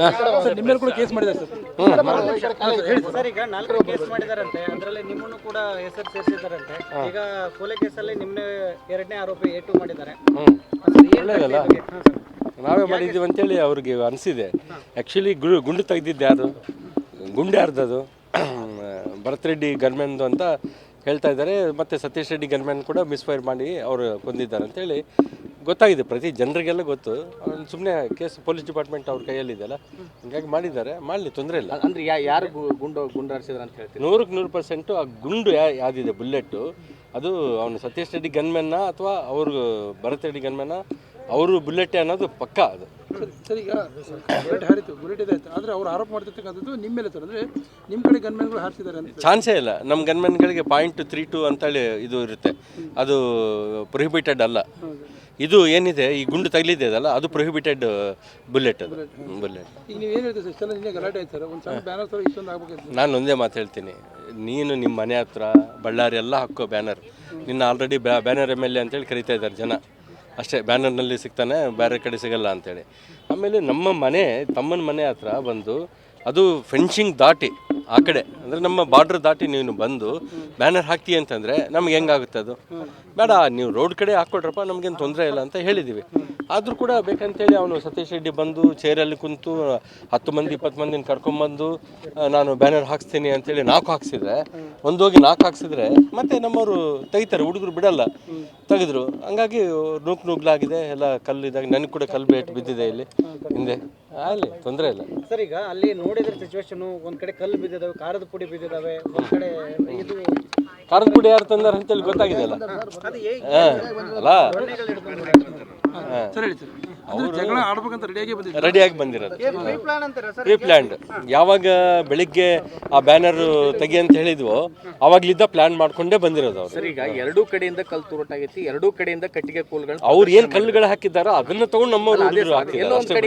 ನಿಮ್ಮ ಮೇಲೆ ಕೂಡ ಕೇಸ್ ಮಾಡಿದ್ದಾರೆ ಸರ್. ಈಗ 4 ಕೇಸ್ ಮಾಡಿದಾರಂತೆ, ಅದರಲ್ಲಿ ನಿಮ್ಮನ್ನು ಕೂಡ ಹೆಸರು ಸೇರಿಸಿದಾರಂತೆ. ಈಗ ಕೊಲೆ ಕೇಸಲ್ಲಿ ನಿಮ್ಮನ್ನ 2ನೇ ಆರೋಪಿ A2 ಮಾಡಿದ್ದಾರೆ. ಒಳ್ಳೆಯದಲ್ಲ, ನಾವೇ ಮಾಡಿದ್ದೀವಿ ಅಂತೇಳಿ ಅವ್ರಿಗೆ ಅನಿಸಿದೆ. ಆ್ಯಕ್ಚುಲಿ ಗುಂಡು ತೆಗೆದಿದ್ದು ಯಾರು, ಗುಂಡು ಯಾರ್ದದು? ಭರತ್ ರೆಡ್ಡಿ ಗನ್ಮೆನ್ದು ಅಂತ ಹೇಳ್ತಾ ಇದ್ದಾರೆ. ಮತ್ತು ಸತೀಶ್ ರೆಡ್ಡಿ ಗನ್ಮೆನ್ ಕೂಡ ಮಿಸ್ಫೈರ್ ಮಾಡಿ ಅವರು ಕೊಂದಿದ್ದಾರೆ ಅಂತೇಳಿ ಗೊತ್ತಾಗಿದೆ, ಪ್ರತಿ ಜನರಿಗೆಲ್ಲ ಗೊತ್ತು. ಸುಮ್ಮನೆ ಕೇಸ್ ಪೊಲೀಸ್ ಡಿಪಾರ್ಟ್ಮೆಂಟ್ ಅವ್ರ ಕೈಯಲ್ಲಿದೆಯಲ್ಲ, ಹೀಗಾಗಿ ಮಾಡಿದ್ದಾರೆ, ಮಾಡಲಿ, ತೊಂದರೆ ಇಲ್ಲ. ಅಂದ್ರೆ ಯಾರು ಗುಂಡು ಹಾರಿಸಿದ್ರು ಅಂತ ಹೇಳ್ತೀವಿ? 100% ಆ ಗುಂಡು ಯಾವುದಿದೆ ಬುಲೆಟ್ಟು, ಅದು ಅವನು ಸತೀಶ್ ರೆಡ್ಡಿ ಗನ್ಮೆನ್ನ ಅಥವಾ ಅವರು ಭರತ್ ರೆಡ್ಡಿ ಗನ್ಮೆನ್ನ, ಅವರು ಬುಲೆಟ್ ಅನ್ನೋದು ಪಕ್ಕ. ಅದು ಸರ್, ಈಗ ಬುಲೆಟ್ ಹಾರಿತು, ಬುಲೆಟ್ ಇದಾಯ್ತು, ಆದರೆ ಅವ್ರು ಆರೋಪ ಮಾಡ್ತಿರ್ತಕ್ಕಂಥದ್ದು ನಿಮ್ಮ ಮೇಲೆ ಸರ್. ಅಂದರೆ ನಿಮ್ಮ ಕಡೆ ಗನ್ಮೆನ್ಗಳು ಹಾರಿಸಿದ್ದಾರೆ ಅಂತ ಚಾನ್ಸೇ ಇಲ್ಲ. ನಮ್ಮ ಗನ್ಮೆನ್ಗಳಿಗೆ .32 ಅಂತೇಳಿ ಇದು ಇರುತ್ತೆ, ಅದು ಪ್ರೊಹಿಬಿಟೆಡ್ ಅಲ್ಲ. ಇದು ಏನಿದೆ, ಈ ಗುಂಡು ತಗಲಿದೆ ಅದಲ್ಲ, ಅದು ಪ್ರೊಹಿಬಿಟೆಡ್ ಬುಲೆಟ್. ಅದು ಬುಲೆಟ್. ಈಗ ನೀವು ಏನು ಹೇಳ್ತೀವಿ ಸರ್, ಇಷ್ಟೆಲ್ಲ ನಿನ್ನೆ ಗಲಾಟೆ ಆಯ್ತು ಸರ್, ಒಂದು ಸಣ್ಣ ಬ್ಯಾನರ್ ಥರ ಇಷ್ಟೊಂದು ಆಗ್ಬೇಕಾಯ್ತು. ನಾನು ಒಂದೇ ಮಾತು ಹೇಳ್ತೀನಿ, ನೀನು ನಿಮ್ಮ ಮನೆ ಹತ್ರ ಬಳ್ಳಾರಿ ಎಲ್ಲ ಹಾಕೋ ಬ್ಯಾನರ್. ನಿನ್ನ ಆಲ್ರೆಡಿ ಬ್ಯಾನರ್ MLA ಅಂತೇಳಿ ಕರಿತಾ ಇದ್ದಾರೆ ಜನ ಅಷ್ಟೇ. ಬ್ಯಾನರ್ನಲ್ಲಿ ಸಿಗ್ತಾನೆ, ಬೇರೆ ಕಡೆ ಸಿಗಲ್ಲ ಅಂತೇಳಿ. ಆಮೇಲೆ ನಮ್ಮ ಮನೆ, ತಮ್ಮನ ಮನೆ ಹತ್ರ ಬಂದು ಅದು ಫೆನ್ಸಿಂಗ್ ದಾಟಿ ಆ ಕಡೆ, ಅಂದರೆ ನಮ್ಮ ಬಾರ್ಡ್ರ್ ದಾಟಿ ನೀನು ಬಂದು ಬ್ಯಾನರ್ ಹಾಕ್ತೀಯ ಅಂತಂದರೆ ನಮ್ಗೆ ಹೆಂಗಾಗುತ್ತೆ ಅದು? ಬೇಡ, ನೀವು ರೋಡ್ ಕಡೆ ಹಾಕ್ಕೊಡ್ರಪ್ಪ, ನಮಗೇನು ತೊಂದರೆ ಇಲ್ಲ ಅಂತ ಹೇಳಿದ್ದೀವಿ. ಆದರೂ ಕೂಡ ಬೇಕಂತೇಳಿ ಅವನು ಸತೀಶ್ ರೆಡ್ಡಿ ಬಂದು ಚೇರಲ್ಲಿ ಕುಂತು 10 ಮಂದಿ 20 ಮಂದಿನ ಕರ್ಕೊಂಬಂದು ನಾನು ಬ್ಯಾನರ್ ಹಾಕ್ಸ್ತೀನಿ ಅಂತೇಳಿ 4 ಹಾಕ್ಸಿದ್ರೆ, ಒಂದೋಗಿ 4 ಹಾಕ್ಸಿದ್ರೆ ಮತ್ತೆ ನಮ್ಮವರು ತೆಗಿತಾರೆ, ಹುಡುಗರು ಬಿಡಲ್ಲ, ತೆಗೆದ್ರು. ಹಂಗಾಗಿ ನೂಗ್ಲಾಗಿದೆ ಎಲ್ಲ, ಕಲ್ಲಿದಾಗ ನನಗೆ ಕೂಡ ಕಲ್ಲು ಬೇಟ್ ಬಿದ್ದಿದೆ ಇಲ್ಲಿ ಹಿಂದೆ. ಅಲ್ಲಿ ತೊಂದರೆ ಇಲ್ಲ ಸರ್. ಈಗ ಅಲ್ಲಿ ನೋಡಿದ್ರೆ ಸಿಚುವೇಶನ್, ಒಂದ್ ಕಡೆ ಕಲ್ಲು ಬಿದ್ದಿದ್ದಾವೆ, ಖಾರದ ಪುಡಿ ಬಿದ್ದಿದ್ದಾವೆ, ಒಂದ್ ಕಡೆ ಇದು ಖಾರದ ಪುಡಿ ಯಾರು ತಂದಾರ ಅಂತೇಳಿ ಗೊತ್ತಾಗಿದೆ ಅಲ್ಲ. ಅಲ್ಲ, ಸರ್ ಹೇಳಿ ಸರ್, ಅವರು ಜಗಳ ಆಡ್ಬೇಕಂತ ರೆಡಿಯಾಗಿ ಬಂದಿರೋದು, ಪ್ರೀ ಪ್ಲ್ಯಾಂಡ್. ಯಾವಾಗ ಬೆಳಿಗ್ಗೆ ಆ ಬ್ಯಾನರ್ ತೆಗಿ ಅಂತ ಹೇಳಿದ್ವೋ ಅವಾಗ್ಲಿದ್ದ ಪ್ಲಾನ್ ಮಾಡ್ಕೊಂಡೇ ಬಂದಿರೋದು ಅವ್ರು. ಸರ್, ಈಗ 2 ಕಡೆಯಿಂದ ಕಲ್ಲು ತೂರಾಟ ಆಗೈತಿ, 2 ಕಡೆಯಿಂದ ಕಟ್ಟಿಗೆ ಕೋಲ್ಗಳು ಅವ್ರು ಏನ್ ಕಲ್ಲುಗಳು ಹಾಕಿದ್ದಾರೋ ಅದನ್ನ ತಗೊಂಡು ನಮ್ಮವ್ರು ಹಾಕಿದ್ದಾರೆ.